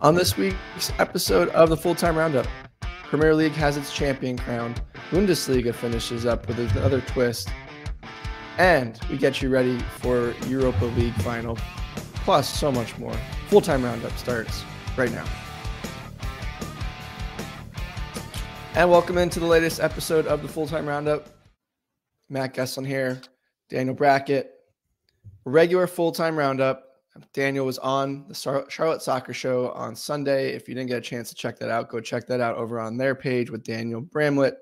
On this week's episode of the Full-Time Roundup, Premier League has its champion crowned, Bundesliga finishes up with another twist, and we get you ready for Europa League Final, plus so much more. Full-Time Roundup starts right now. And welcome into the latest episode of the Full-Time Roundup. Matt Gesslin here, Daniel Brackett. Regular Full-Time Roundup. Daniel was on the Charlotte Soccer Show on Sunday. If you didn't get a chance to check that out, go check that out over on their page with Daniel Bramlett.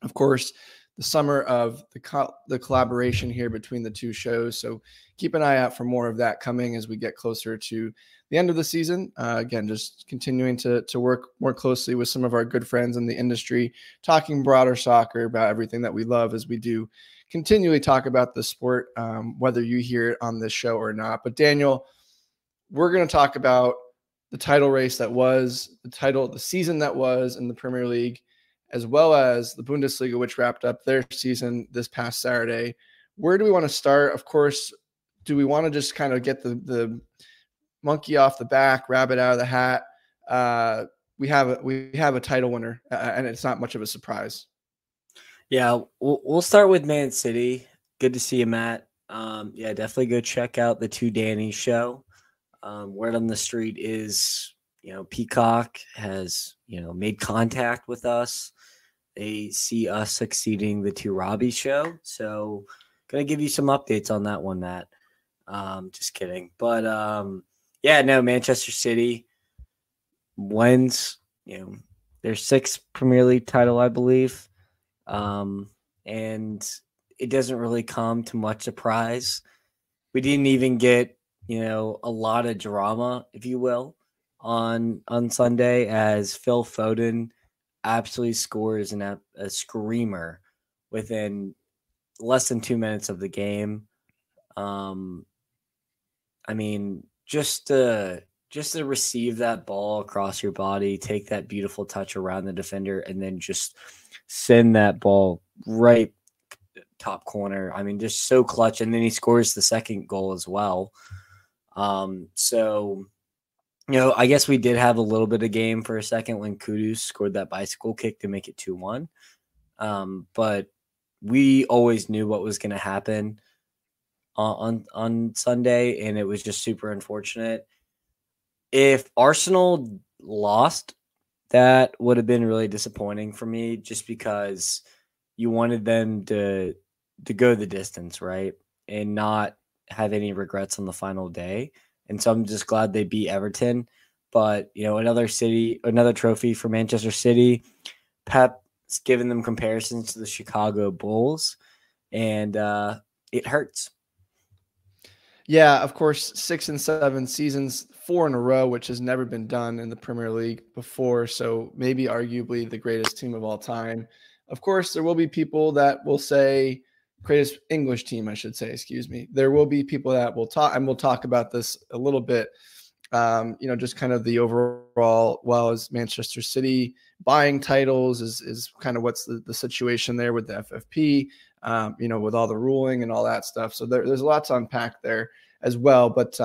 Of course, the summer of the collaboration here between the two shows. So keep an eye out for more of that coming as we get closer to the end of the season. Again, just continuing to work more closely with some of our good friends in the industry, talking broader soccer about everything that we love as we do continually talk about the sport, whether you hear it on this show or not. But Daniel, we're going to talk about the title race that was, the season that was in the Premier League, as well as the Bundesliga, which wrapped up their season this past Saturday. Where do we want to start? Of course, do we want to just kind of get the monkey off the back, rabbit out of the hat? We have a title winner, and it's not much of a surprise. Yeah, we'll start with Man City. Good to see you, Matt. Yeah, definitely go check out the Two Danny show. Word on the street is, Peacock has, made contact with us. They see us succeeding the Two Robbie show. So going to give you some updates on that one, Matt. Just kidding. But, Manchester City wins, their sixth Premier League title, I believe. And it doesn't really come to much surprise. We didn't even get, a lot of drama, if you will, on Sunday as Phil Foden absolutely scores a screamer within less than 2 minutes of the game. Just to receive that ball across your body, take that beautiful touch around the defender, and then just send that ball right top corner. Just so clutch. And then he scores the second goal as well. I guess we did have a little bit of game for a second when Kudus scored that bicycle kick to make it 2-1. But we always knew what was going to happen on Sunday, and it was just super unfortunate. If Arsenal lost, that would have been really disappointing for me, just because you wanted them to go the distance, right? And not have any regrets on the final day. And so I'm just glad they beat Everton. But, another trophy for Manchester City. Pep's given them comparisons to the Chicago Bulls, and it hurts. Yeah, of course, 6 and 7 seasons, 4 in a row, which has never been done in the Premier League before. So maybe arguably the greatest team of all time. Of course, there will be people that will say greatest English team, I should say, excuse me. There will be people that will talk, and we'll talk about this a little bit. Just kind of the overall, as Manchester City buying titles is kind of what's the situation there with the FFP, with all the ruling and all that stuff. So there's a lot to unpack there as well. But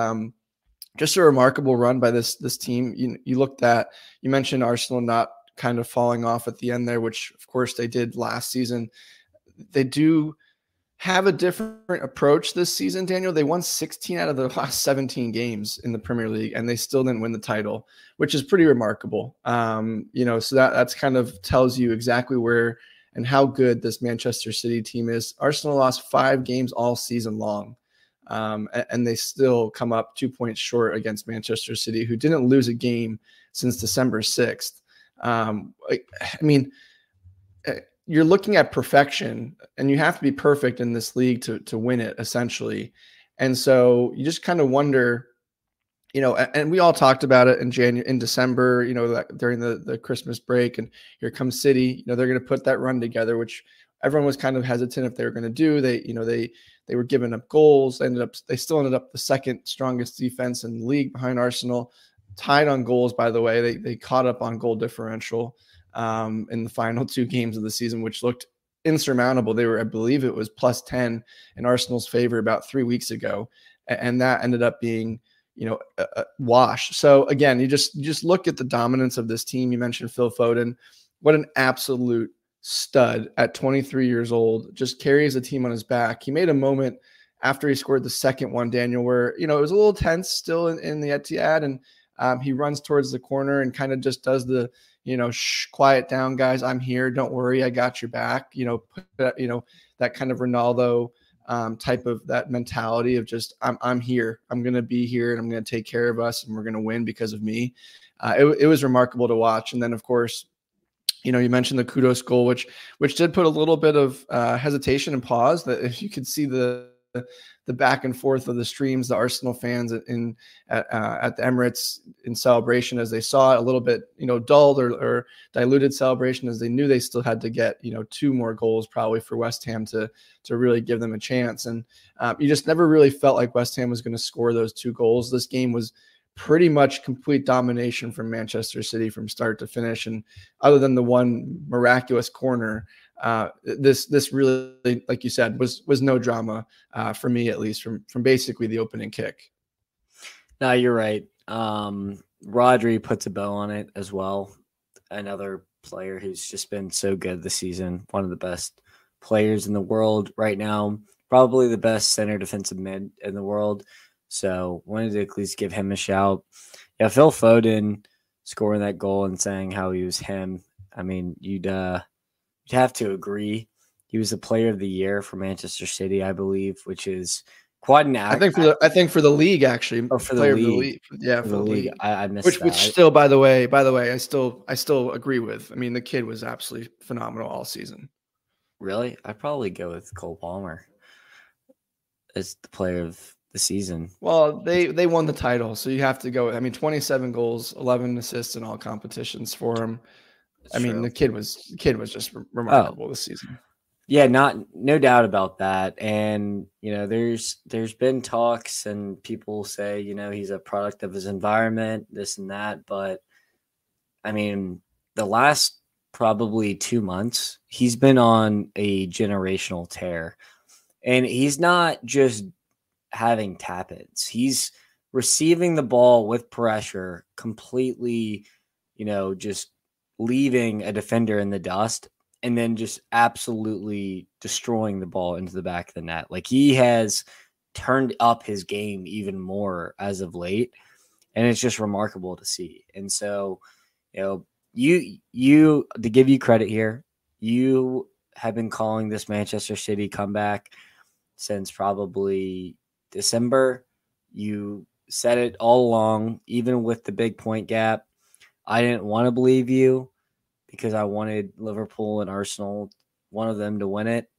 just a remarkable run by this team. You mentioned Arsenal not kind of falling off at the end there, which of course they did last season. They do have a different approach this season, Daniel. They won 16 out of the last 17 games in the Premier League, and they still didn't win the title, which is pretty remarkable. So that's kind of tells you exactly where and how good this Manchester City team is. Arsenal lost 5 games all season long, and they still come up 2 points short against Manchester City, who didn't lose a game since December 6th. You're looking at perfection, and you have to be perfect in this league to win it, essentially. And so you just kind of wonder, and we all talked about it in December, during the Christmas break, and here comes City, they're going to put that run together, which everyone was kind of hesitant if they were going to do. They were giving up goals. They still ended up the second strongest defense in the league behind Arsenal, tied on goals, by the way. They caught up on goal differential in the final 2 games of the season, which looked insurmountable. I believe it was +10 in Arsenal's favor about 3 weeks ago. And that ended up being wash. So again, you just look at the dominance of this team. You mentioned Phil Foden. What an absolute stud at 23 years old, just carries the team on his back. He made a moment after he scored the second one, Daniel, where, it was a little tense still in the Etihad, and he runs towards the corner and kind of just does the, quiet down, guys. I'm here. Don't worry. I got your back. Put that, that kind of Ronaldo type of that mentality of just, I'm here. I'm going to be here and I'm going to take care of us and we're going to win because of me. It was remarkable to watch. And then, of course, you mentioned the kudos goal, which did put a little bit of hesitation and pause. That if you could see the back and forth of the streams, the Arsenal fans at the Emirates in celebration as they saw it, a little bit, dulled or diluted celebration, as they knew they still had to get, 2 more goals probably for West Ham to really give them a chance. And you just never really felt like West Ham was going to score those 2 goals. This game was pretty much complete domination from Manchester City from start to finish. And other than the one miraculous corner, this really, like you said, was no drama for me, at least from basically the opening kick. No, you're right. Rodri puts a bow on it as well. Another player who's just been so good this season. One of the best players in the world right now. Probably the best center defensive mid in the world. So wanted to at least give him a shout. Yeah, Phil Foden scoring that goal and saying how he was him. I mean, you'd have to agree. He was the player of the year for Manchester City, I believe, which is quite an act. I think for the league, actually. Oh, for the league. Yeah, for the league. I missed that. Which still, by the way, I still agree with. I mean, the kid was absolutely phenomenal all season. Really? I'd probably go with Cole Palmer as the player of the season. Well, they won the title, so you have to go. I mean, 27 goals, 11 assists in all competitions for him. I mean, the kid was just remarkable this season. Yeah, no doubt about that. And there's been talks and people say he's a product of his environment, this and that. But I mean, the last probably 2 months, he's been on a generational tear, and he's not just having tap-ins. He's receiving the ball with pressure, completely, just leaving a defender in the dust and then just absolutely destroying the ball into the back of the net. Like, he has turned up his game even more as of late, and it's just remarkable to see. And so, you to give you credit here, you have been calling this Manchester City comeback since probably December. You said it all along, even with the big point gap. I didn't want to believe you because I wanted Liverpool and Arsenal, one of them, to win it.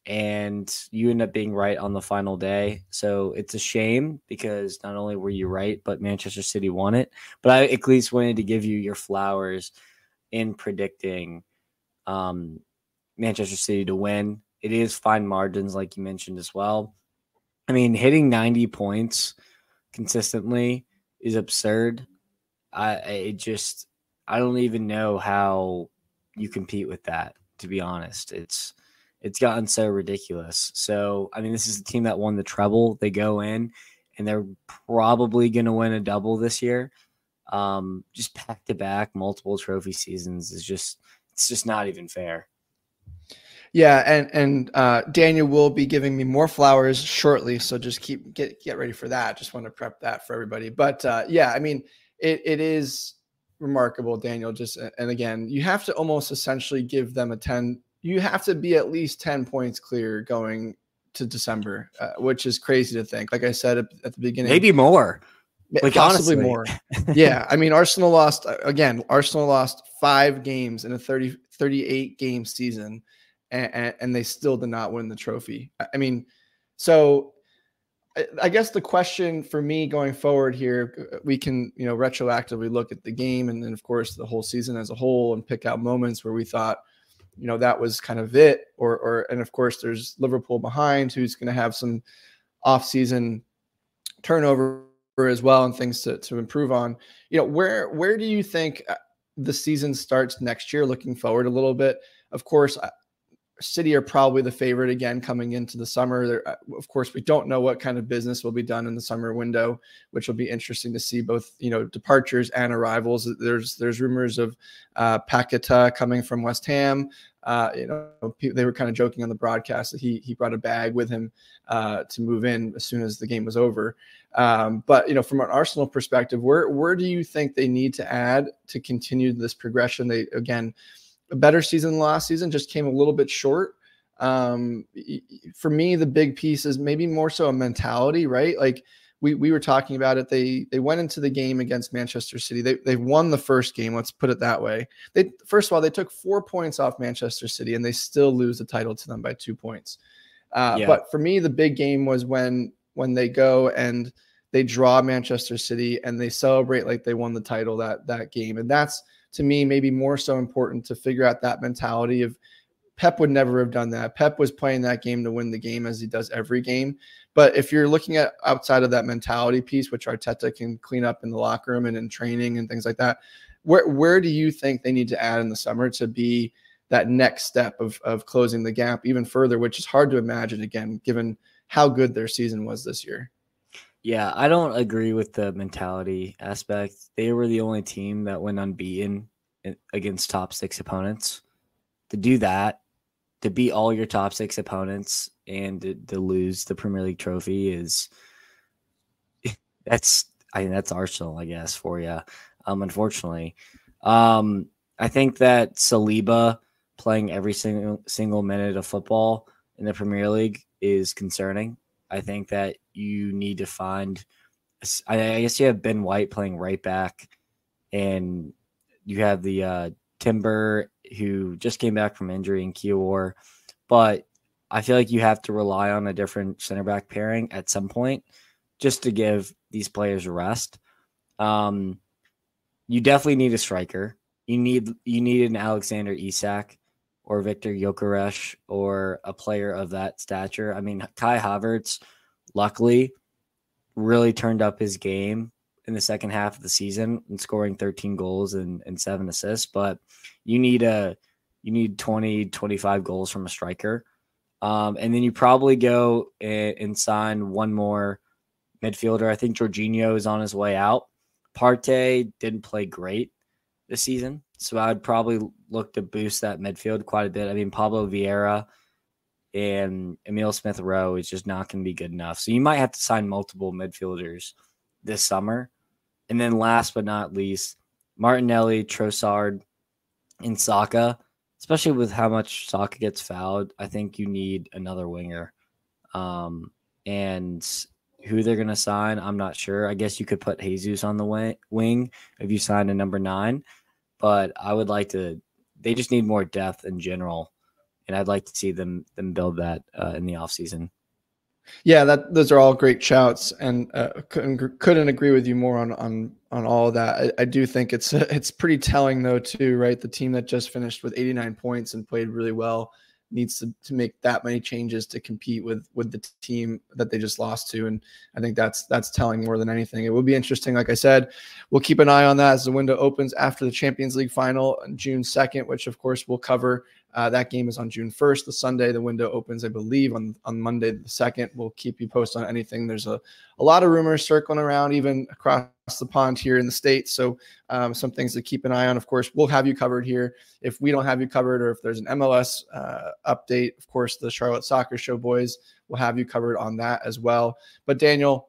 And you end up being right on the final day. So it's a shame because not only were you right, but Manchester City won it. But I at least wanted to give you your flowers in predicting Manchester City to win. It is fine margins, like you mentioned as well. I mean, hitting 90 points consistently is absurd. I don't even know how you compete with that, to be honest. It's gotten so ridiculous. So, I mean, this is the team that won the treble. They go in and they're probably going to win a double this year. Just back to back multiple trophy seasons it's just not even fair. Yeah, and Daniel will be giving me more flowers shortly, so just get ready for that. Just want to prep that for everybody. But yeah, I mean, it is remarkable, Daniel. And again, you have to almost essentially give them a 10. You have to be at least 10 points clear going to December, which is crazy to think. Like I said at the beginning, maybe more. Like, possibly honestly. More. Yeah, I mean, Arsenal lost 5 games in a 38 game season. And they still did not win the trophy. I mean, so I guess the question for me going forward here, we can, retroactively look at the game and then, of course, the whole season as a whole and pick out moments where we thought, that was kind of it. And of course, there's Liverpool behind who's going to have some off-season turnover as well and things to improve on. Where do you think the season starts next year, looking forward a little bit? Of course, City are probably the favorite again coming into the summer. Of course, we don't know what kind of business will be done in the summer window, which will be interesting to see both, departures and arrivals. There's rumors of Paqueta coming from West Ham. They were kind of joking on the broadcast that he brought a bag with him to move in as soon as the game was over. But from an Arsenal perspective, where do you think they need to add to continue this progression? They, again, a better season than last season, just came a little bit short. For me, the big piece is maybe more so a mentality, right? Like we were talking about it. They went into the game against Manchester City. They won the first game. Let's put it that way. First of all, they took 4 points off Manchester City and they still lose the title to them by 2 points. But for me, the big game was when they go and they draw Manchester City and they celebrate like they won the title that game. And that's, to me, maybe more so important to figure out that mentality of Pep would never have done that. Pep was playing that game to win the game as he does every game. But if you're looking at outside of that mentality piece, which Arteta can clean up in the locker room and in training and things like that, where do you think they need to add in the summer to be that next step of closing the gap even further, which is hard to imagine, again, given how good their season was this year? Yeah, I don't agree with the mentality aspect. They were the only team that went unbeaten against top 6 opponents. To do that, to beat all your top 6 opponents and to lose the Premier League trophy that's Arsenal, I guess, for you. Unfortunately, I think that Saliba playing every single minute of football in the Premier League is concerning. I think that you need to find, I guess you have Ben White playing right back, and you have the Timber, who just came back from injury, in Kior. But I feel like you have to rely on a different center back pairing at some point just to give these players a rest. You definitely need a striker. You need an Alexander Isak or Victor Gyökeres or a player of that stature. I mean, Kai Havertz, luckily, really turned up his game in the second half of the season and scoring 13 goals and 7 assists. But you need 20, 25 goals from a striker. And then you probably go and sign one more midfielder. I think Jorginho is on his way out. Partey didn't play great this season, so I'd probably look to boost that midfield quite a bit. I mean, Pablo Vieira and Emile Smith-Rowe is just not going to be good enough. So you might have to sign multiple midfielders this summer. And then last but not least, Martinelli, Trossard, and Saka, especially with how much Saka gets fouled, I think you need another winger. And who they're going to sign, I'm not sure. I guess you could put Jesus on the wing if you sign a number 9. But I would like to – they just need more depth in general. And I'd like to see them build that in the offseason. Yeah, those are all great shouts, and couldn't agree with you more on all of that. I do think it's pretty telling though too, right? The team that just finished with 89 points and played really well needs to make that many changes to compete with the team that they just lost to, and I think that's telling more than anything. It will be interesting. Like I said, we'll keep an eye on that as the window opens after the Champions League final on June 2nd, which of course we'll cover. That game is on June 1st, the Sunday. The window opens, I believe, on Monday the 2nd. We'll keep you posted on anything. There's a lot of rumors circling around, even across the pond here in the States. So some things to keep an eye on. Of course, we'll have you covered here. If we don't have you covered, or if there's an MLS update, of course, the Charlotte Soccer Show boys will have you covered on that as well. But Daniel,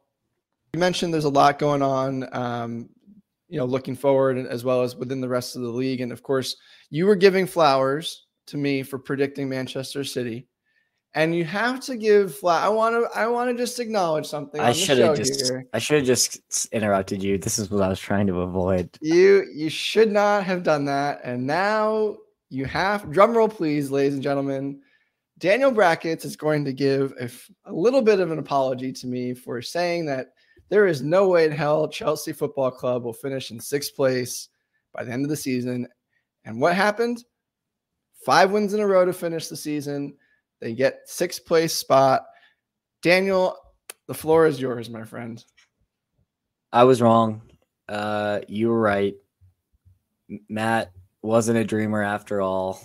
you mentioned there's a lot going on, looking forward, as well as within the rest of the league. And of course, you were giving flowers to me for predicting Manchester City, and you have to give I want to just acknowledge something. I should have just interrupted you. This is what I was trying to avoid. You should not have done that, and now you have. Drum roll, please, ladies and gentlemen. Daniel Brackets is going to give a little bit of an apology to me for saying that there is no way in hell Chelsea Football Club will finish in 6th place by the end of the season. And what happened? 5 wins in a row to finish the season. They get 6th place spot. Daniel, the floor is yours, my friend. I was wrong. You were right. Matt wasn't a dreamer after all.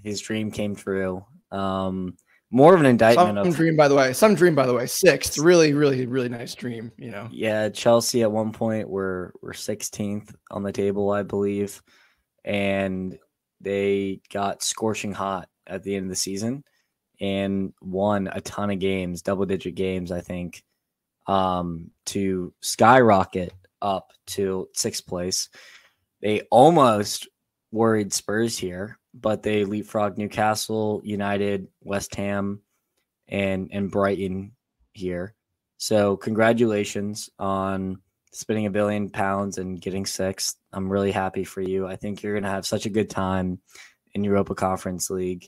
His dream came true. More of an indictment Some of dream, by the way, sixth. Really, really, really nice dream, you know. Yeah, Chelsea at one point were 16th on the table, I believe, and they got scorching hot at the end of the season and won a ton of games, double-digit games, I think, to skyrocket up to sixth place. They almost worried Spurs here, but they leapfrogged Newcastle, United, West Ham, and Brighton here. So congratulations on spending £1 billion and getting sixth. I'm really happy for you. I think you're going to have such a good time in Europa Conference League.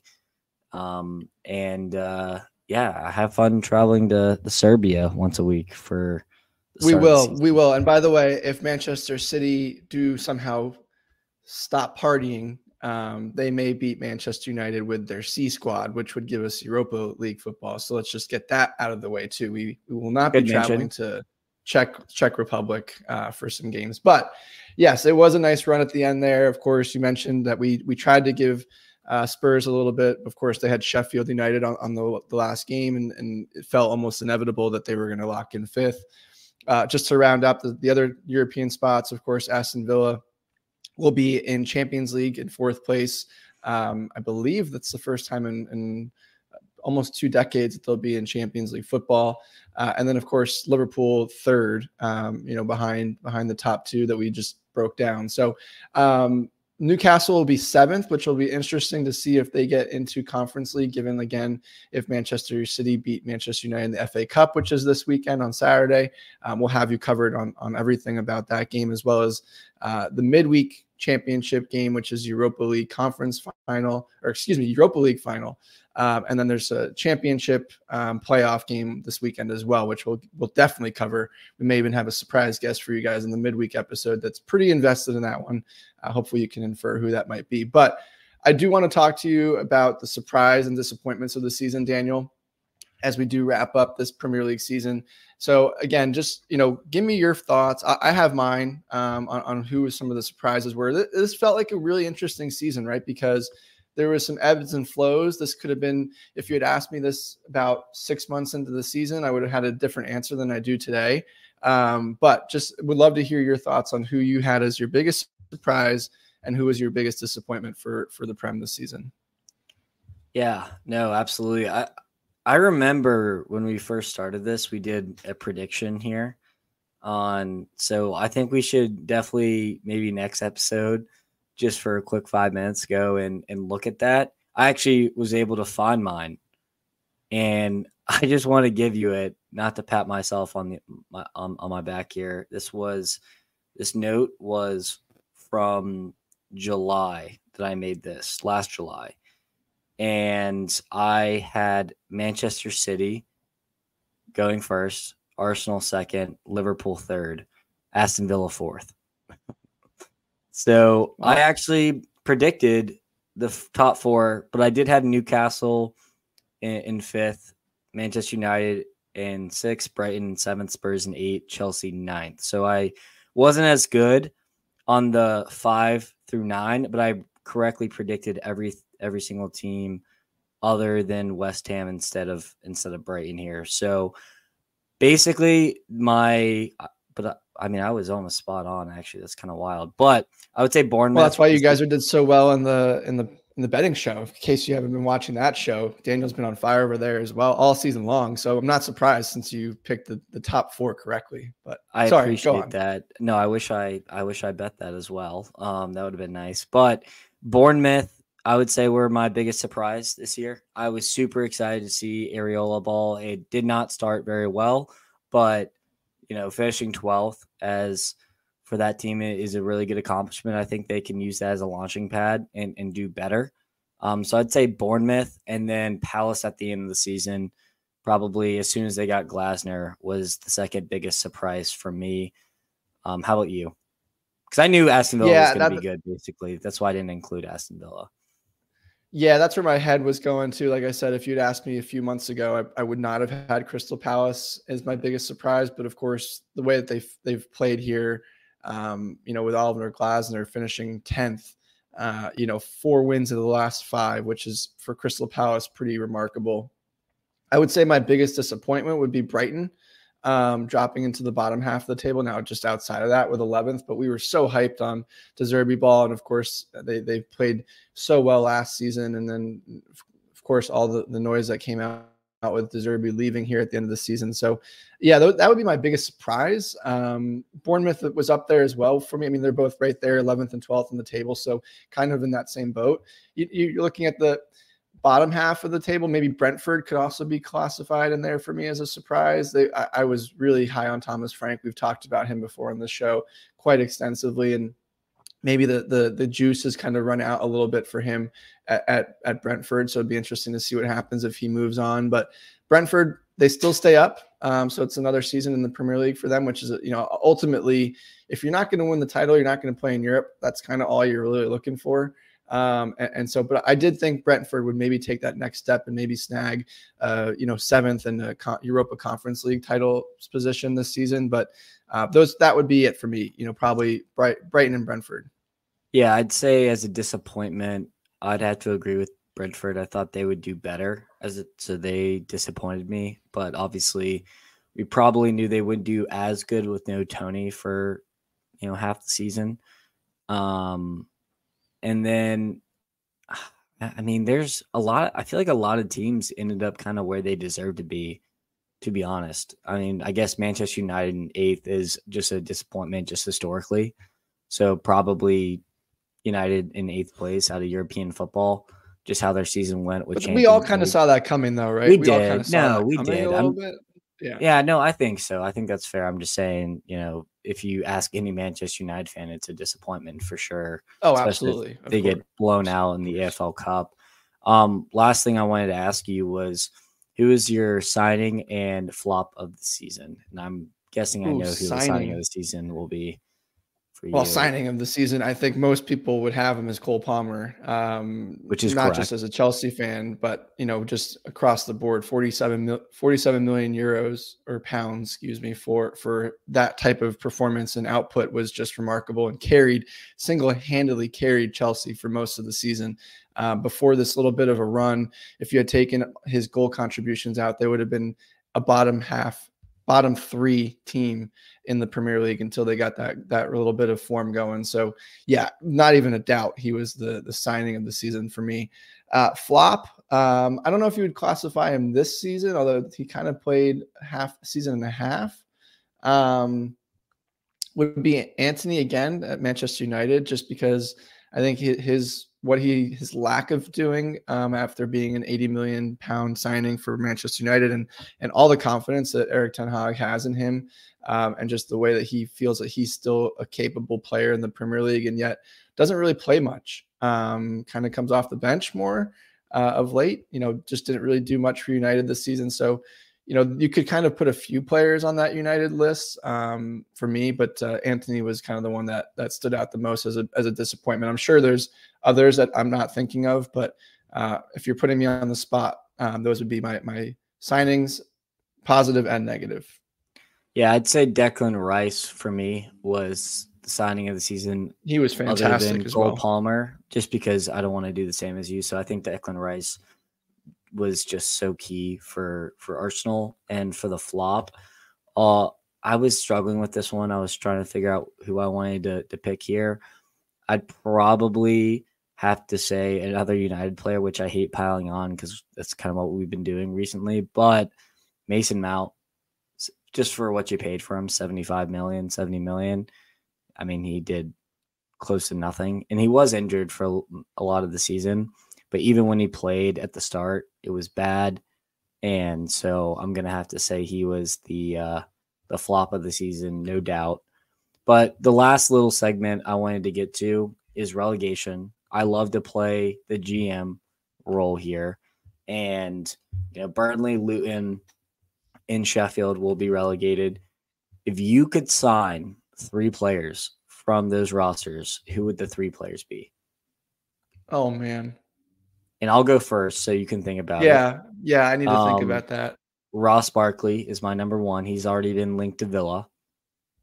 Yeah, have fun traveling to Serbia once a week for the We start of the will. season. We will. And by the way, if Manchester City do somehow stop partying, they may beat Manchester United with their C squad, which would give us Europa League football. So let's just get that out of the way too. We will not be Good traveling mention. to Czech Republic for some games. But yes, it was a nice run at the end there. Of course, you mentioned that we tried to give Spurs a little bit. Of course, they had Sheffield United on the last game, and it felt almost inevitable that they were going to lock in fifth. Just to round up the other European spots, of course, Aston Villa will be in Champions League in fourth place. I believe that's the first time in almost 2 decades that they'll be in Champions League football. And then, of course, Liverpool third, behind the top two that we just broke down. So Newcastle will be seventh, which will be interesting to see if they get into Conference League, given, again, if Manchester City beat Manchester United in the FA Cup, which is this weekend on Saturday. We'll have you covered on everything about that game, as well as the midweek championship game, which is Europa League Europa League final. And then there's a championship playoff game this weekend as well, which we'll definitely cover. We may even have a surprise guest for you guys in the midweek episode that's pretty invested in that one. Hopefully you can infer who that might be. But I do want to talk to you about the surprise and disappointments of the season, Daniel, as we do wrap up this Premier League season. So again, just, give me your thoughts. I have mine on who some of the surprises were. This felt like a really interesting season, right? Because there was some ebbs and flows. This could have been, if you had asked me this about 6 months into the season, I would have had a different answer than I do today. But just would love to hear your thoughts on who you had as your biggest surprise and who was your biggest disappointment for the Prem this season. Yeah, no, absolutely. I remember when we first started this, we did a prediction here so I think we should definitely maybe next episode, just for a quick 5 minutes, go and look at that. I actually was able to find mine, and I just want to give you it, not to pat myself on my back here. This note was from July that I made this last July. And I had Manchester City going first, Arsenal second, Liverpool third, Aston Villa fourth. So I actually predicted the top four, but I did have Newcastle in fifth, Manchester United in sixth, Brighton in seventh, Spurs in eighth, Chelsea ninth. So I wasn't as good on the 5 through 9, but I correctly predicted every single team other than West Ham instead of Brighton here. So basically I was almost spot on, actually. That's kind of wild. But I would say Bournemouth. Well, that's why you guys did so well in the betting show. In case you haven't been watching that show, Daniel's been on fire over there as well all season long. So I'm not surprised since you picked the top four correctly. But I appreciate that. No, I wish I bet that as well. That would have been nice. But Bournemouth, I would say, were my biggest surprise this year. I was super excited to see Areola Ball. It did not start very well, but finishing 12th as for that team is a really good accomplishment. I think they can use that as a launching pad and do better. So I'd say Bournemouth, and then Palace at the end of the season, probably as soon as they got Glasner, was the second biggest surprise for me. How about you? Because I knew Aston Villa was going to be good, basically. That's why I didn't include Aston Villa. Yeah, that's where my head was going to. Like I said, if you'd asked me a few months ago, I would not have had Crystal Palace as my biggest surprise. But of course, the way that they've played here, with Oliver Glasner finishing 10th, 4 wins of the last 5, which is for Crystal Palace pretty remarkable. I would say my biggest disappointment would be Brighton, dropping into the bottom half of the table now, just outside of that with 11th. But we were so hyped on De Zerbi ball, and of course they played so well last season, and then of course all the noise that came out with De Zerbi leaving here at the end of the season. So yeah, that would be my biggest surprise. Bournemouth was up there as well for me. I mean, they're both right there, 11th and 12th on the table, so kind of in that same boat. You're looking at the bottom half of the table. Maybe Brentford could also be classified in there for me as a surprise. I was really high on Thomas Frank. We've talked about him before on the show quite extensively, and maybe the juice has kind of run out a little bit for him at Brentford. So it'd be interesting to see what happens if he moves on. But Brentford, they still stay up. So it's another season in the Premier League for them, which is, ultimately, if you're not going to win the title, you're not going to play in Europe. That's kind of all you're really looking for. But I did think Brentford would maybe take that next step and maybe snag, 7th in the Europa Conference League title position this season. But that would be it for me. Probably Brighton and Brentford. Yeah, I'd say as a disappointment, I'd have to agree with Brentford. I thought they would do better so they disappointed me. But obviously, we probably knew they wouldn't do as good with no Tony for half the season. And then, I mean, there's a lot. I feel like a lot of teams ended up kind of where they deserve to be honest. I mean, I guess Manchester United in 8th is just a disappointment just historically. So probably United in 8th place out of European football, just how their season went with Champions We all kind League. of saw that coming though, right? We did. All kind of saw we did. A little bit. Yeah, no, I think so. I think that's fair. I'm just saying, if you ask any Manchester United fan, it's a disappointment for sure. Oh, absolutely. They get blown out in the AFL Cup. Last thing I wanted to ask you was, who is your signing and flop of the season? And I'm guessing I know who the signing of the season will be for you. Well, signing of the season, I think most people would have him as Cole Palmer, which is not correct. Just as a Chelsea fan, but just across the board, 47 million euros or pounds, excuse me, for that type of performance and output was just remarkable, and single-handedly carried Chelsea for most of the season. Before this little bit of a run, if you had taken his goal contributions out, they would have been a bottom 3 team in the Premier League until they got that little bit of form going. So yeah, not even a doubt he was the signing of the season for me. Flop, I don't know if you would classify him this season, although he kind of played half season and a half. Would be Anthony again at Manchester United, just because I think his lack of doing after being an 80 million pound signing for Manchester United and all the confidence that Erik ten Hag has in him, and just the way that he feels that he's still a capable player in the Premier League and yet doesn't really play much, kind of comes off the bench more of late, just didn't really do much for United this season. So you could kind of put a few players on that United list for me, but Anthony was kind of the one that stood out the most as a disappointment. I'm sure there's others that I'm not thinking of, but if you're putting me on the spot, those would be my signings, positive and negative. Yeah, I'd say Declan Rice for me was the signing of the season. He was fantastic other than Cole Palmer, just because I don't want to do the same as you. So I think Declan Rice was just so key for Arsenal. And for the flop, I was struggling with this one. I was trying to figure out who I wanted to pick here. I'd probably have to say another United player, which I hate piling on because that's kind of what we've been doing recently. But Mason Mount, just for what you paid for him, 75 million, 70 million. I mean, he did close to nothing. And he was injured for a lot of the season. But even when he played at the start, it was bad. And so I'm going to have to say he was the flop of the season, no doubt. But the last little segment I wanted to get to is relegation. I love to play the GM role here. And, Burnley, Luton, and Sheffield will be relegated. If you could sign 3 players from those rosters, who would the 3 players be? Oh, man. And I'll go first so you can think about it. Yeah, I need to think about that. Ross Barkley is my number 1. He's already been linked to Villa.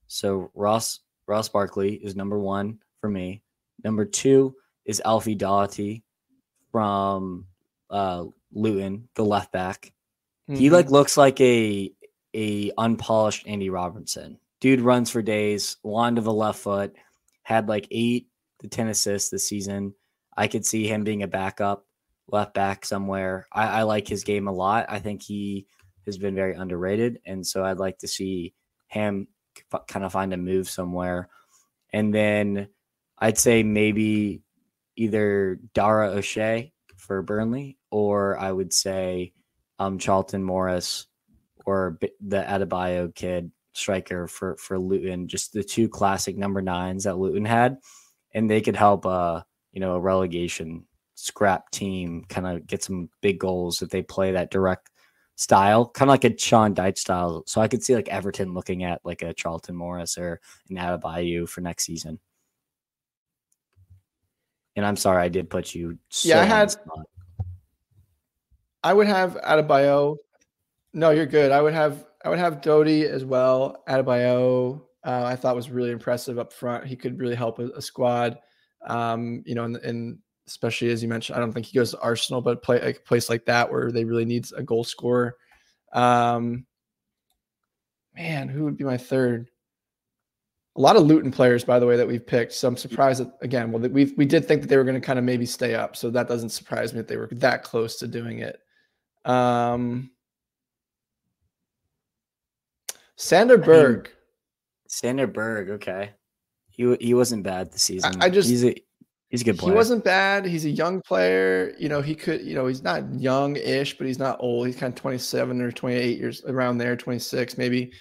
So Ross Barkley is number 1 for me. Number 2 is Alfie Doughty from Luton, the left back. He looks like a unpolished Andy Robertson. Dude runs for days, wand of a left foot, had 8 to 10 assists this season. I could see him being a backup left back somewhere. I like his game a lot. I think he has been very underrated, and so I'd like to see him kind of find a move somewhere. And then I'd say maybe either Dara O'Shea for Burnley, or I would say Charlton Morris or the Adebayo kid striker for Luton, just the 2 classic number 9s that Luton had, and they could help a relegation scrap team kind of get some big goals if they play that direct style, kind of like a Sean Dyche style. So I could see Everton looking at a Charlton Morris or an Adebayo for next season. And I'm sorry I did put you so on the spot. I would have Adebayo. No, you're good. I would have Doty as well. Adebayo, I thought was really impressive up front. He could really help a squad. And especially as you mentioned, I don't think he goes to Arsenal, but a place like that where they really need a goal scorer. Man, who would be my third? A lot of Luton players, by the way, that we've picked. So I'm surprised that, again, we did think that they were going to kind of maybe stay up. So that doesn't surprise me that they were that close to doing it. Sander Berg. Sander Berg, okay. He wasn't bad this season. He's a good player. He wasn't bad. He's a young player. He could, he's not young-ish, but he's not old. He's kind of 27 or 28 years, around there, 26 maybe.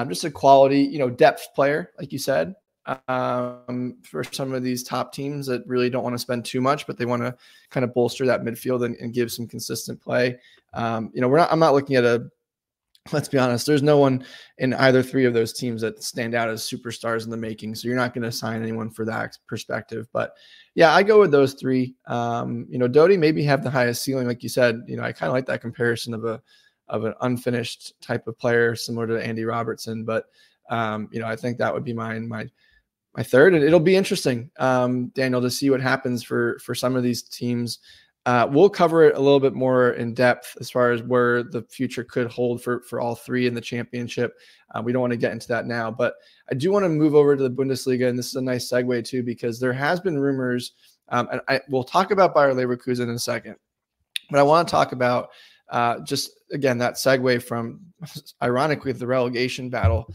Just a quality, depth player, like you said, for some of these top teams that really don't want to spend too much, but they want to kind of bolster that midfield and give some consistent play. I'm not looking at let's be honest, there's no one in either 3 of those teams that stand out as superstars in the making. So you're not going to sign anyone for that perspective. But yeah, I go with those 3. Doty maybe have the highest ceiling, like you said. I kind of like that comparison of an unfinished type of player, similar to Andy Robertson. But I think that would be my third, and it'll be interesting, Daniel, to see what happens for some of these teams. We'll cover it a little bit more in depth as far as where the future could hold for all 3 in the championship. We don't want to get into that now, but I do want to move over to the Bundesliga, and this is a nice segue too, because there has been rumors, and we'll talk about Bayer Leverkusen in a second, but I want to talk about just, again, that segue from, ironically, the relegation battle.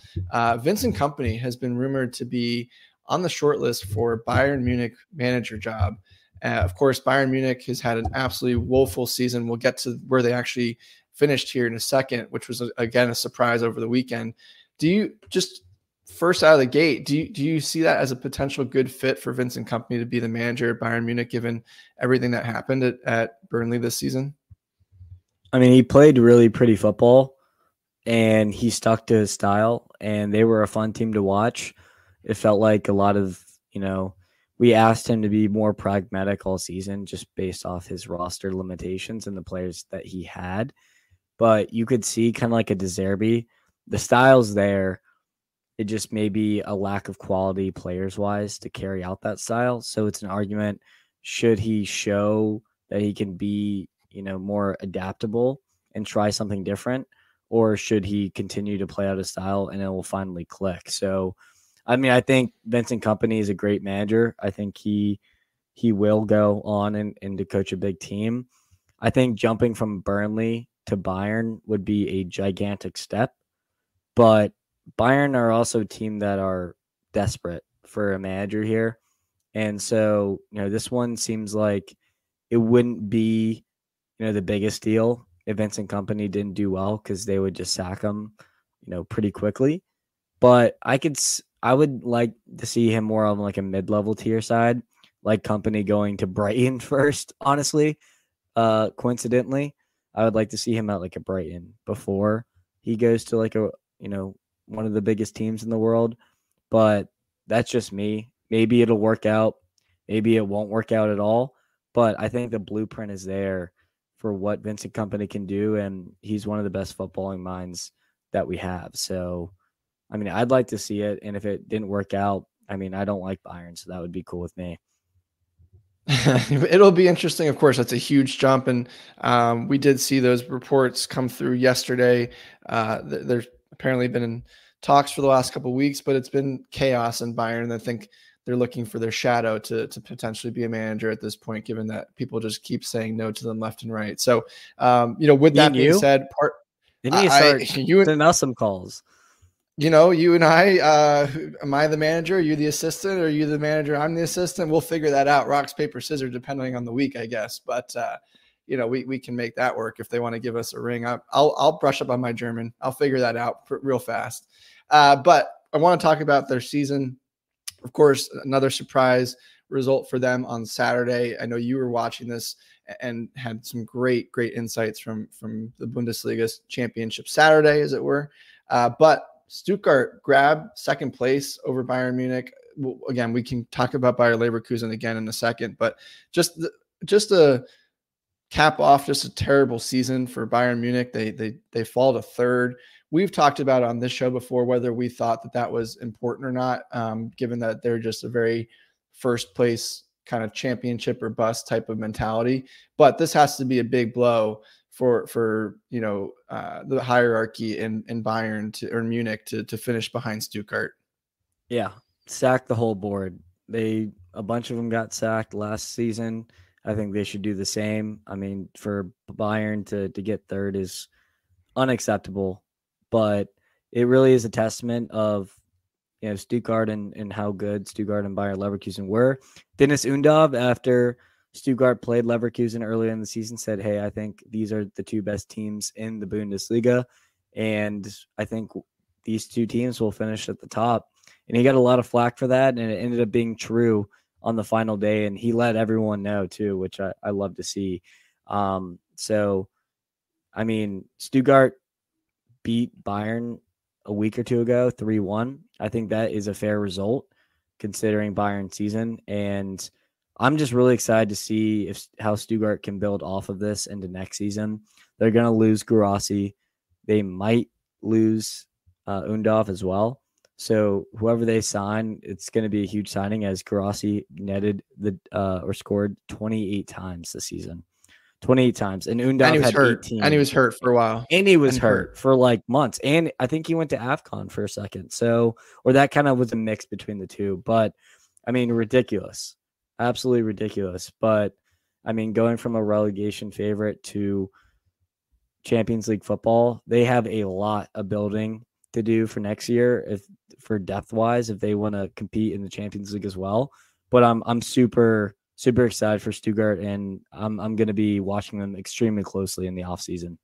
Vincent Kompany has been rumored to be on the short list for Bayern Munich manager job. Of course, Bayern Munich has had an absolutely woeful season. We'll get to where they actually finished here in a second, which was, again, a surprise over the weekend. Do you, just first out of the gate, do you see that as a potential good fit for Vincent Kompany to be the manager at Bayern Munich, given everything that happened at Burnley this season? I mean, he played really pretty football, and he stuck to his style, and they were a fun team to watch. It felt like a lot of, we asked him to be more pragmatic all season just based off his roster limitations and the players that he had. But you could see kind of like a De Zerbi. The style's there. It just may be a lack of quality players-wise to carry out that style. So it's an argument, should he show that he can be, more adaptable and try something different, or should he continue to play out his style and it will finally click? So, I think Vincent Kompany is a great manager. I think he will go on and to coach a big team. I think jumping from Burnley to Bayern would be a gigantic step, but Bayern are also a team that are desperate for a manager here. And so, this one seems like it wouldn't be, the biggest deal if Vincent Kompany didn't do well, because they would just sack him, pretty quickly. But I would like to see him more on like a mid-level tier side, like Kompany going to Brighton first, honestly. Coincidentally, I would like to see him at like a Brighton before he goes to like a, one of the biggest teams in the world. But that's just me. Maybe it'll work out. Maybe it won't work out at all. But I think the blueprint is there for what Vincent Kompany can do, and he's one of the best footballing minds that we have. So, I'd like to see it, and if it didn't work out, I don't like Bayern, so that would be cool with me. It'll be interesting. Of course, that's a huge jump. And we did see those reports come through yesterday. There's apparently been in talks for the last couple of weeks, but it's been chaos in Bayern. And I think they're looking for their shadow to potentially be a manager at this point, given that people just keep saying no to them left and right. So, with that being said, they need to start sending us some calls. You and I, am I the manager? Are you the assistant? Or are you the manager? I'm the assistant. We'll figure that out. Rocks, paper, scissors, depending on the week, I guess. But, we can make that work if they want to give us a ring. I'll brush up on my German. I'll figure that out real fast. But I want to talk about their season. Of course, another surprise result for them on Saturday. I know you were watching this and had some great insights from the Bundesliga championship Saturday, as it were. But Stuttgart grabbed second place over Bayern Munich. Again, we can talk about Bayer Leverkusen again in a second, but just a cap off just a terrible season for Bayern Munich. They fall to third. We've talked about on this show before whether we thought that was important or not, given that they're just a very first place kind of championship or bust type of mentality. But this has to be a big blow for the hierarchy in Bayern or Munich to finish behind Stuttgart. Yeah, sack the whole board. A bunch of them got sacked last season. I think they should do the same. I mean, for Bayern to get third is unacceptable, but it really is a testament of Stuttgart and how good Stuttgart and Bayer Leverkusen were. Dennis Undav, after Stuttgart played Leverkusen earlier in the season, said, hey, I think these are the two best teams in the Bundesliga, and I think these two teams will finish at the top. And he got a lot of flack for that, and it ended up being true on the final day, and he let everyone know too, which I love to see. So, I mean, Stuttgart beat Bayern a week or two ago, 3-1. I think that is a fair result considering Bayern's season, and I'm just really excited to see how Stuttgart can build off of this into next season. They're going to lose Guirassy. They might lose Undav as well. So whoever they sign, it's going to be a huge signing, as Guirassy netted or scored 28 times this season. 28 times. And Undav had hurt. 18. And he was hurt for a while. And he was hurt for like months. And I think he went to AFCON for a second. So, or that kind of was a mix between the two. But, I mean, ridiculous. Absolutely ridiculous. But, I mean, going from a relegation favorite to Champions League football, they have a lot of building to do for next year, for depth-wise, if they want to compete in the Champions League as well. But I'm super excited for Stuttgart, and I'm going to be watching them extremely closely in the offseason.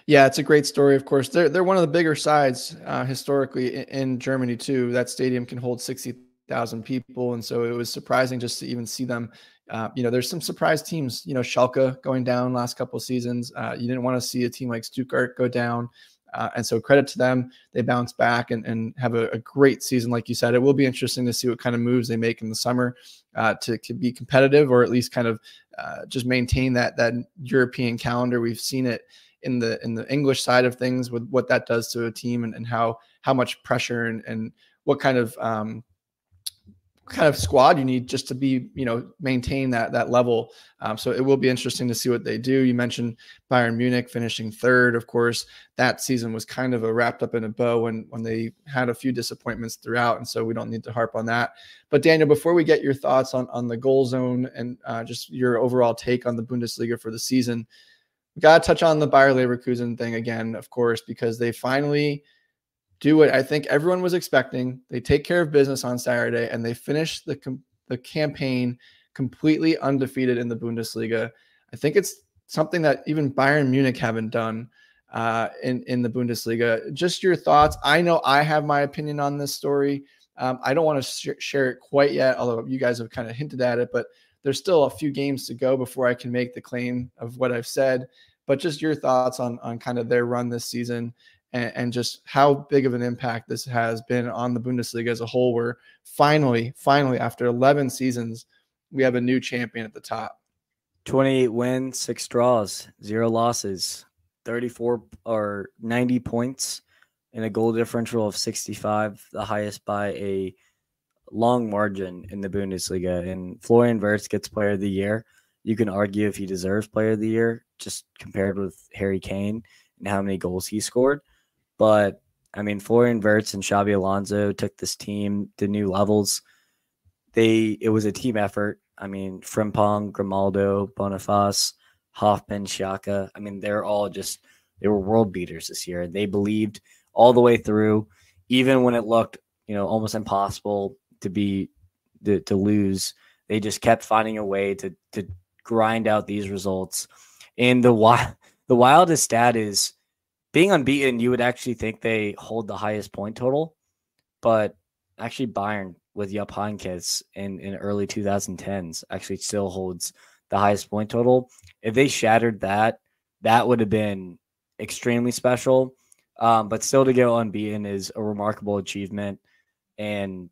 Yeah, it's a great story. Of course, they're one of the bigger sides historically in Germany too. That stadium can hold 60,000 people, and so it was surprising just to even see them. There's some surprise teams. Schalke going down last couple of seasons. You didn't want to see a team like Stuttgart go down. And so credit to them. They bounce back and have a great season. Like you said, it will be interesting to see what kind of moves they make in the summer to be competitive, or at least kind of just maintain that European calendar. We've seen it in the English side of things with what that does to a team and how much pressure and what kind of squad you need just to be, maintain that level. So it will be interesting to see what they do. You mentioned Bayern Munich finishing third. Of course, that season was kind of wrapped up in a bow when they had a few disappointments throughout. And so we don't need to harp on that. But Daniel, before we get your thoughts on the goal zone and just your overall take on the Bundesliga for the season, we got to touch on the Bayer Leverkusen thing again, of course, because they finally do what I think everyone was expecting. They take care of business on Saturday, and they finish the campaign completely undefeated in the Bundesliga. I think it's something that even Bayern Munich haven't done in the Bundesliga. Just your thoughts. I know I have my opinion on this story. I don't want to share it quite yet, although you guys have kind of hinted at it, but there's still a few games to go before I can make the claim of what I've said. But just your thoughts on kind of their run this season, and just how big of an impact this has been on the Bundesliga as a whole, where finally, after 11 seasons, we have a new champion at the top. 28 wins, 6 draws, 0 losses, 34 or 90 points, and a goal differential of 65, the highest by a long margin in the Bundesliga, and Florian Wirtz gets Player of the Year. You can argue if he deserves Player of the Year, just compared with Harry Kane and how many goals he scored. But I mean, Florian Wirtz and Xabi Alonso took this team to new levels. It was a team effort. I mean, Frimpong, Grimaldo, Boniface, Hoffman, Xhaka. I mean, they were world beaters this year. They believed all the way through, even when it looked, almost impossible to lose. They just kept finding a way to grind out these results. And the wildest stat is being unbeaten. You would actually think they hold the highest point total, but actually Bayern with Jupp Heynckes in early 2010s actually still holds the highest point total. If they shattered that, that would have been extremely special. But still to go unbeaten is a remarkable achievement. And,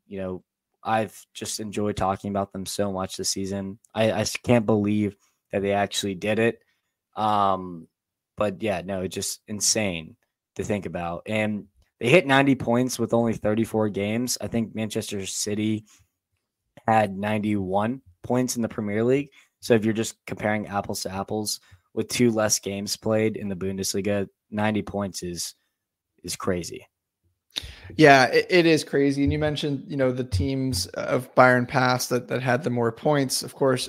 I've just enjoyed talking about them so much this season. I can't believe that they actually did it. But yeah, no, it's just insane to think about. And they hit 90 points with only 34 games. I think Manchester City had 91 points in the Premier League. So if you're just comparing apples to apples with 2 less games played in the Bundesliga, 90 points is crazy. Yeah, it is crazy. And you mentioned, the teams of Bayern past that had the more points. Of course,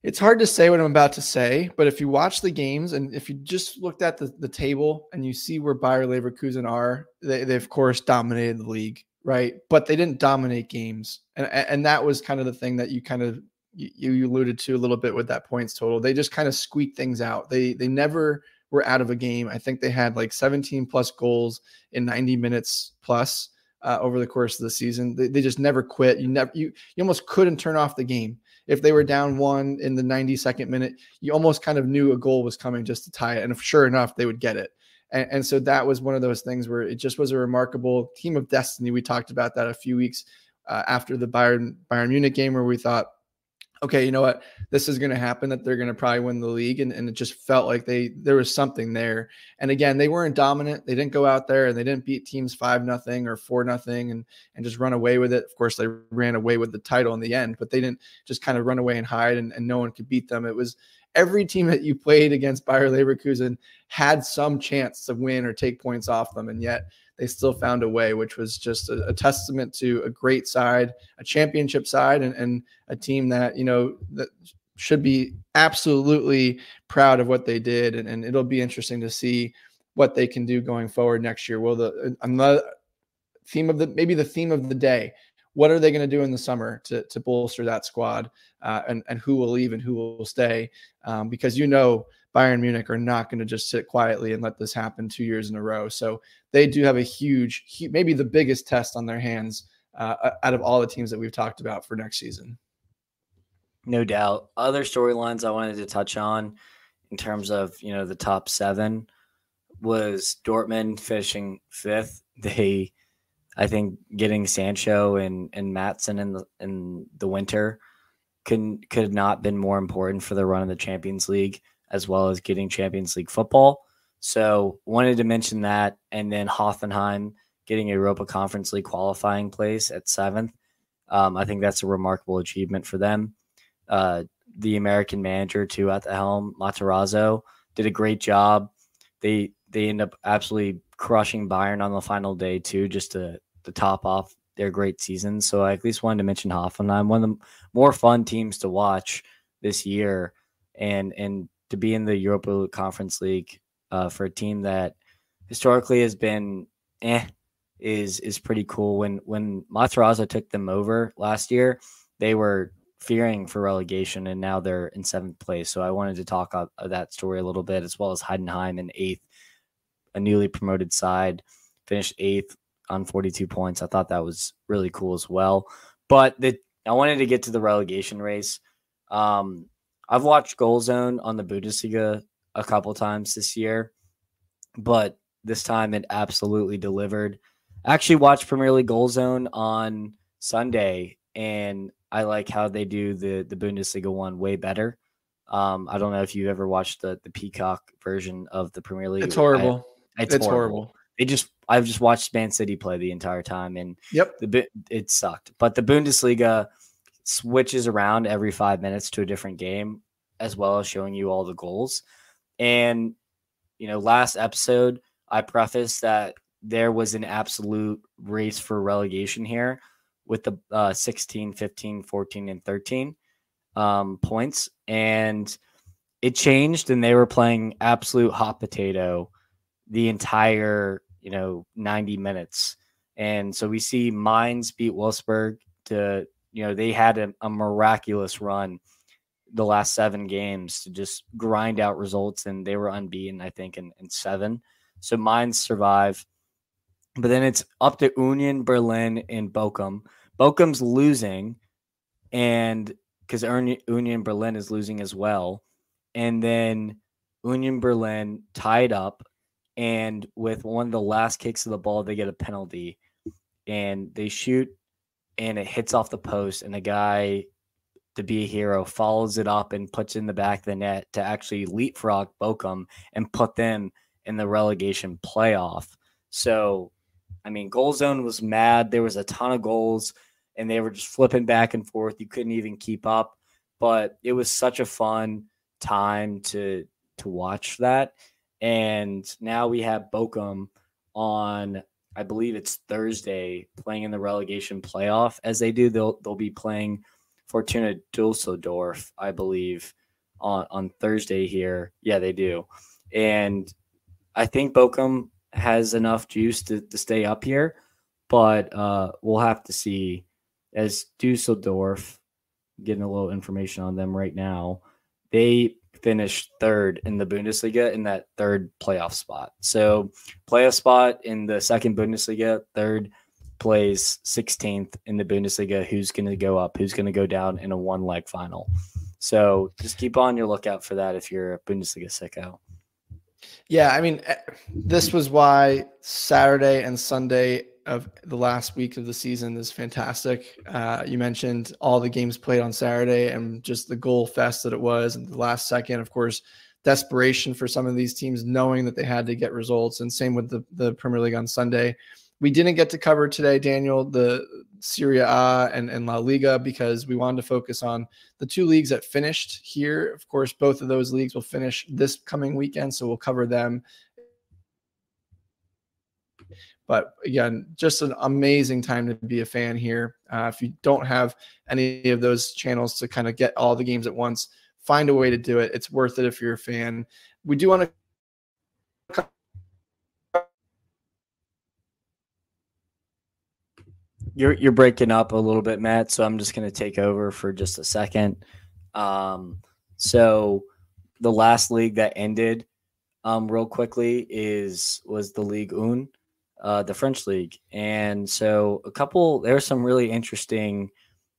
it's hard to say what I'm about to say, but if you watch the games and if you just looked at the table and you see where Bayer Leverkusen are, they of course dominated the league, right? But they didn't dominate games. And that was kind of the thing that you alluded to a little bit with that points total. They just kind of squeaked things out. They never were out of a game. I think they had like 17 plus goals in 90 minutes plus over the course of the season. They just never quit. You almost couldn't turn off the game. If they were down 1 in the 92nd minute, you almost kind of knew a goal was coming just to tie it. And sure enough, they would get it. And so that was one of those things where it just was a remarkable team of destiny. We talked about that a few weeks after the Bayern Munich game, where we thought, okay, you know what, this is going to happen, that they're going to probably win the league. And it just felt like there was something there. And again, they weren't dominant. They didn't go out there and they didn't beat teams 5-0 or 4-0 and just run away with it. Of course, they ran away with the title in the end, but they didn't just kind of run away and hide and no one could beat them. It was every team that you played against Bayer Leverkusen had some chance to win or take points off them. And yet they still found a way, which was just a testament to a great side, a championship side, and a team that, that should be absolutely proud of what they did. And it'll be interesting to see what they can do going forward next year. Well, the theme of the theme of the day, what are they going to do in the summer to bolster that squad, and who will leave and who will stay? Because Bayern Munich are not going to just sit quietly and let this happen 2 years in a row. So they do have a huge, maybe the biggest test on their hands out of all the teams that we've talked about for next season. No doubt. Other storylines I wanted to touch on in terms of, the top 7 was Dortmund finishing 5th. I think getting Sancho and Maatsen in the winter could have not been more important for the run of the Champions League, as well as getting Champions League football. So wanted to mention that. And then Hoffenheim getting a Europa Conference League qualifying place at 7th. I think that's a remarkable achievement for them. The American manager too at the helm, Materazzo, did a great job. They end up absolutely crushing Bayern on the final day too, just to top off their great season. So I at least wanted to mention Hoffenheim, one of the more fun teams to watch this year, and to be in the Europa Conference League for a team that historically has been is pretty cool. When Materazzo took them over last year, they were fearing for relegation, and now they're in 7th place. So I wanted to talk about that story a little bit, as well as Heidenheim in 8th, a newly promoted side, finished 8th on 42 points. I thought that was really cool as well. But I wanted to get to the relegation race. I've watched Goal Zone on the Bundesliga a couple times this year, but this time it absolutely delivered. I actually watched Premier League Goal Zone on Sunday, and I like how they do the Bundesliga one way better. I don't know if you ever watched the Peacock version of the Premier League. It's horrible. It's horrible. They just I've just watched Man City play the entire time, and Yep. it sucked. But the Bundesliga switches around every 5 minutes to a different game, as well as showing you all the goals. And, last episode, I prefaced that there was an absolute race for relegation here with the 16, 15, 14, and 13 points. And it changed, and they were playing absolute hot potato the entire, 90 minutes. And so we see Mainz beat Wolfsburg to, they had a miraculous run the last 7 games to just grind out results, and they were unbeaten, I think, in 7. So Mainz survive. But then it's up to Union Berlin and Bochum. Bochum's losing, and because Union Berlin is losing as well. And then Union Berlin tied up, and with one of the last kicks of the ball, they get a penalty, and they shoot, and it hits off the post, and the guy, to be a hero, follows it up and puts it in the back of the net to actually leapfrog Bochum and put them in the relegation playoff. So, Goal Zone was mad. There was a ton of goals, and they were just flipping back and forth. You couldn't even keep up, but it was such a fun time to watch that. And now we have Bochum on, I believe it's Thursday, playing in the relegation playoff. As they do, they'll be playing Fortuna Dusseldorf, I believe, on Thursday here. Yeah, they do. And I think Bochum has enough juice to stay up here, but we'll have to see. As Dusseldorf, getting a little information on them right now, they finished 3rd in the Bundesliga in that 3rd playoff spot. So playoff spot in the 2nd Bundesliga, 3rd plays 16th in the Bundesliga. Who's going to go up? Who's going to go down in a 1-leg final? So just keep on your lookout for that if you're a Bundesliga sicko. Yeah, this was why Saturday and Sunday of the last week of the season is fantastic. You mentioned all the games played on Saturday and just the goal fest that it was. And the last second, of course, desperation for some of these teams knowing that they had to get results. And same with the Premier League on Sunday. We didn't get to cover today, Daniel, the Serie A and La Liga, because we wanted to focus on the 2 leagues that finished here. Of course, both of those leagues will finish this coming weekend, so we'll cover them. But again, just an amazing time to be a fan here. If you don't have any of those channels to kind of get all the games at once, find a way to do it. It's worth it if you're a fan. We do want to You're breaking up a little bit, Matt, so I'm just going to take over for just a second. So the last league that ended real quickly was the Ligue 1, the French league. And so there's some really interesting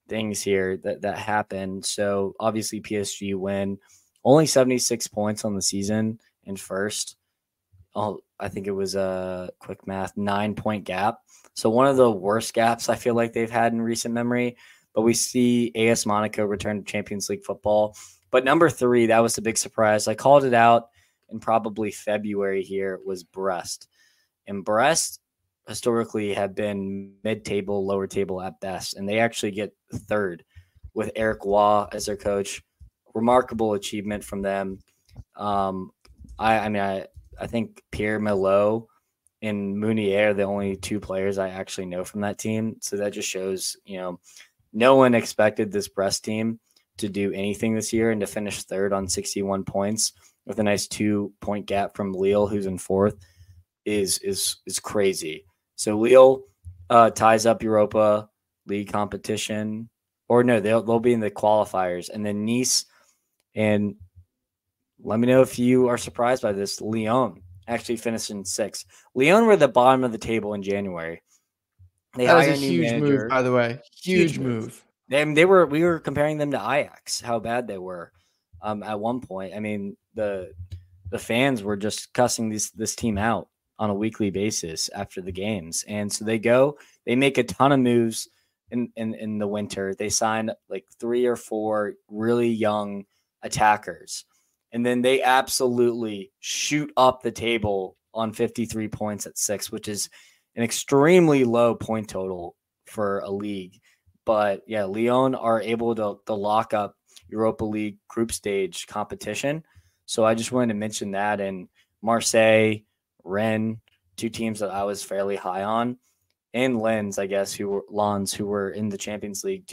things here that happened. So obviously PSG win, only 76 points on the season in first. I think it was a quick math, 9-point gap. So one of the worst gaps I feel like they've had in recent memory. But we see AS Monaco return to Champions League football. But number 3, that was the big surprise. I called it out in probably February here, was Brest. And Brest historically have been mid-table, lower table at best. And they actually get 3rd with Eric Waugh as their coach. Remarkable achievement from them. I think Pierre Melot and Mounier are the only 2 players I actually know from that team. So that just shows, no one expected this Brest team to do anything this year and to finish 3rd on 61 points with a nice 2-point gap from Lille, who's in 4th, is crazy. So Lille ties up Europa League competition, or no, they'll be in the qualifiers, and then Nice, and let me know if you are surprised by this, Lyon actually finished in 6th. Lyon were the bottom of the table in January. That was a huge move, by the way. Huge move. We were comparing them to Ajax, how bad they were at one point. The fans were just cussing this team out on a weekly basis after the games. And so they make a ton of moves in the winter. They signed like 3 or 4 really young attackers. And then they absolutely shoot up the table on 53 points at 6, which is an extremely low point total for a league. But yeah, Lyon are able to lock up Europa League group stage competition. So I just wanted to mention that. And Marseille, Rennes, 2 teams that I was fairly high on, and Lens, I guess, who were in the Champions League,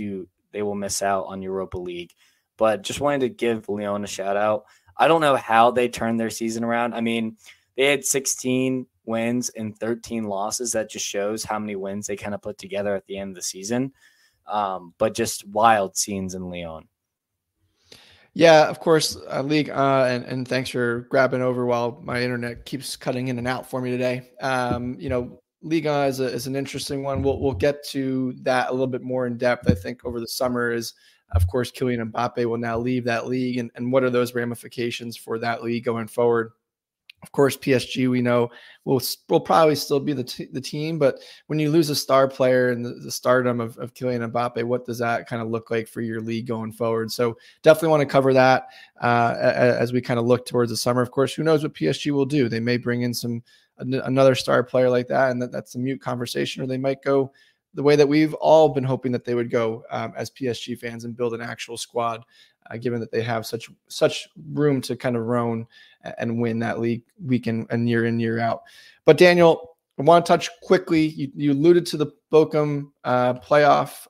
they will miss out on Europa League. But just wanted to give Lyon a shout out. I don't know how they turned their season around. I mean, they had 16 wins and 13 losses. That just shows how many wins they kind of put together at the end of the season. But just wild scenes in Lyon. Yeah, of course, League, and thanks for grabbing over while my internet keeps cutting in and out for me today. Liga is an interesting one. We'll get to that a little bit more in depth, I think, over the summer. Is of course Kylian Mbappe will now leave that league, and what are those ramifications for that league going forward? Of course, PSG, we know will probably still be the team, but when you lose a star player and the stardom of Kylian Mbappe, what does that kind of look like for your league going forward? So definitely want to cover that as we kind of look towards the summer. Of course, who knows what PSG will do? They may bring in another star player like that, and that's a mute conversation, or they might go the way that we've all been hoping that they would go as PSG fans and build an actual squad, given that they have such room to kind of roam and win that league week in and year out. But Daniel, I want to touch quickly. You alluded to the Bochum playoff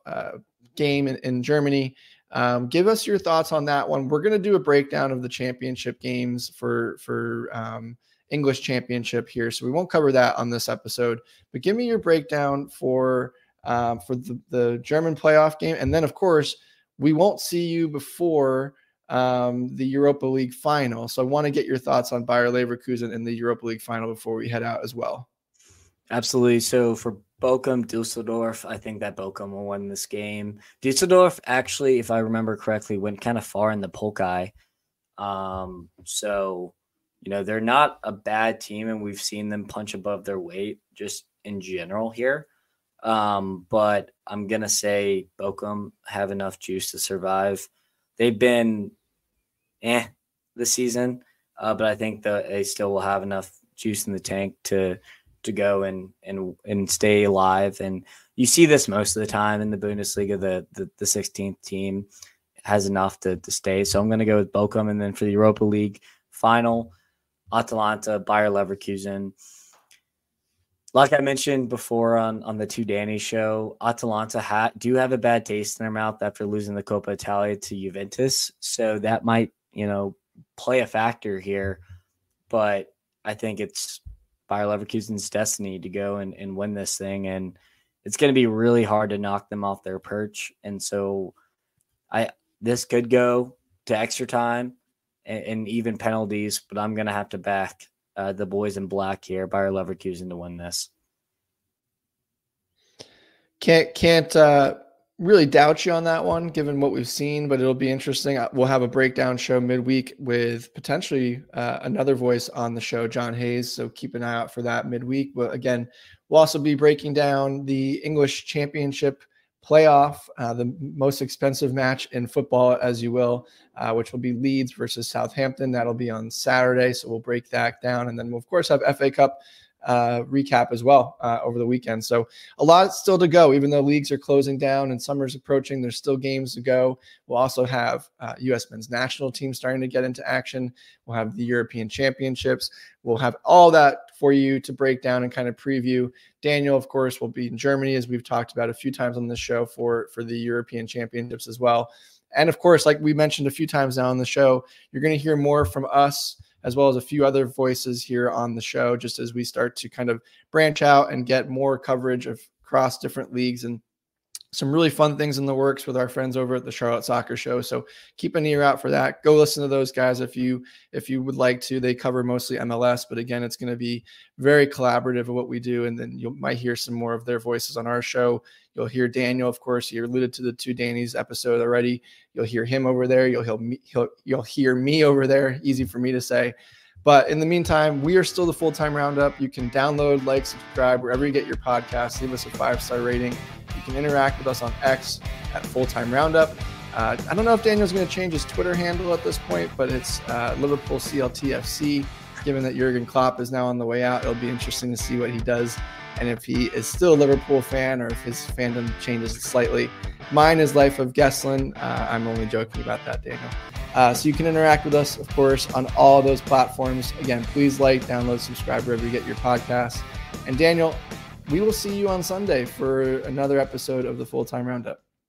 game in Germany. Give us your thoughts on that one. We're going to do a breakdown of the championship games for English championship here, so we won't cover that on this episode. But give me your breakdown for the German playoff game, and then of course we won't see you before the Europa League final. So I want to get your thoughts on Bayer Leverkusen in the Europa League final before we head out as well. Absolutely. So for Bochum, Düsseldorf, I think that Bochum will win this game. Düsseldorf actually, if I remember correctly, went kind of far in the Pokal. So, they're not a bad team, and we've seen them punch above their weight just in general here. But I'm going to say Bochum have enough juice to survive. They've been this season, but I think that they still will have enough juice in the tank to go and stay alive. And you see this most of the time in the Bundesliga, the 16th team has enough to stay. So I'm going to go with Bochum. And then for the Europa League final, Atalanta, Bayer Leverkusen. Like I mentioned before on the Two Danny show, Atalanta do have a bad taste in their mouth after losing the Coppa Italia to Juventus. So that might, play a factor here. But I think it's Bayer Leverkusen's destiny to go and win this thing. And it's going to be really hard to knock them off their perch. And so this could go to extra time and even penalties, but I'm going to have to back the boys in black here, Bayer Leverkusen, to win this. Can't really doubt you on that one, given what we've seen, but it'll be interesting. We'll have a breakdown show midweek with potentially another voice on the show, John Hayes. So keep an eye out for that midweek. But again, we'll also be breaking down the English Championship playoff, the most expensive match in football, as you will, which will be Leeds versus Southampton. That'll be on Saturday. So we'll break that down. And then we'll, of course, have FA Cup recap as well over the weekend. So a lot still to go, even though leagues are closing down and summer's approaching, there's still games to go. We'll also have U.S. men's national team starting to get into action. We'll have the European championships. We'll have all that for you to break down and kind of preview. Daniel, of course, will be in Germany, as we've talked about a few times on this show for the European championships as well. And of course, like we mentioned a few times now on the show, you're going to hear more from us as well as a few other voices here on the show, just as we start to kind of branch out and get more coverage across different leagues and some really fun things in the works with our friends over at the Charlotte Soccer Show. So keep an ear out for that. Go listen to those guys if you would like to. They cover mostly MLS, but again, it's going to be very collaborative of what we do. And then you might hear some more of their voices on our show. You'll hear Daniel, of course. You alluded to the Two Danny's episode already. You'll hear him over there. You'll hear me over there. Easy for me to say. But in the meantime, we are still the Full-Time Roundup. You can download, like, subscribe, wherever you get your podcasts. Leave us a 5-star rating. You can interact with us on X at Full-Time Roundup. I don't know if Daniel's going to change his Twitter handle at this point, but it's Liverpool CLTFC. given that Jurgen Klopp is now on the way out. It'll be interesting to see what he does and if he is still a Liverpool fan or if his fandom changes slightly. Mine is Life of Gesslin. I'm only joking about that, Daniel. So you can interact with us, of course, on all those platforms. Again, please like, download, subscribe wherever you get your podcasts. And Daniel, we will see you on Sunday for another episode of the Full Time Roundup.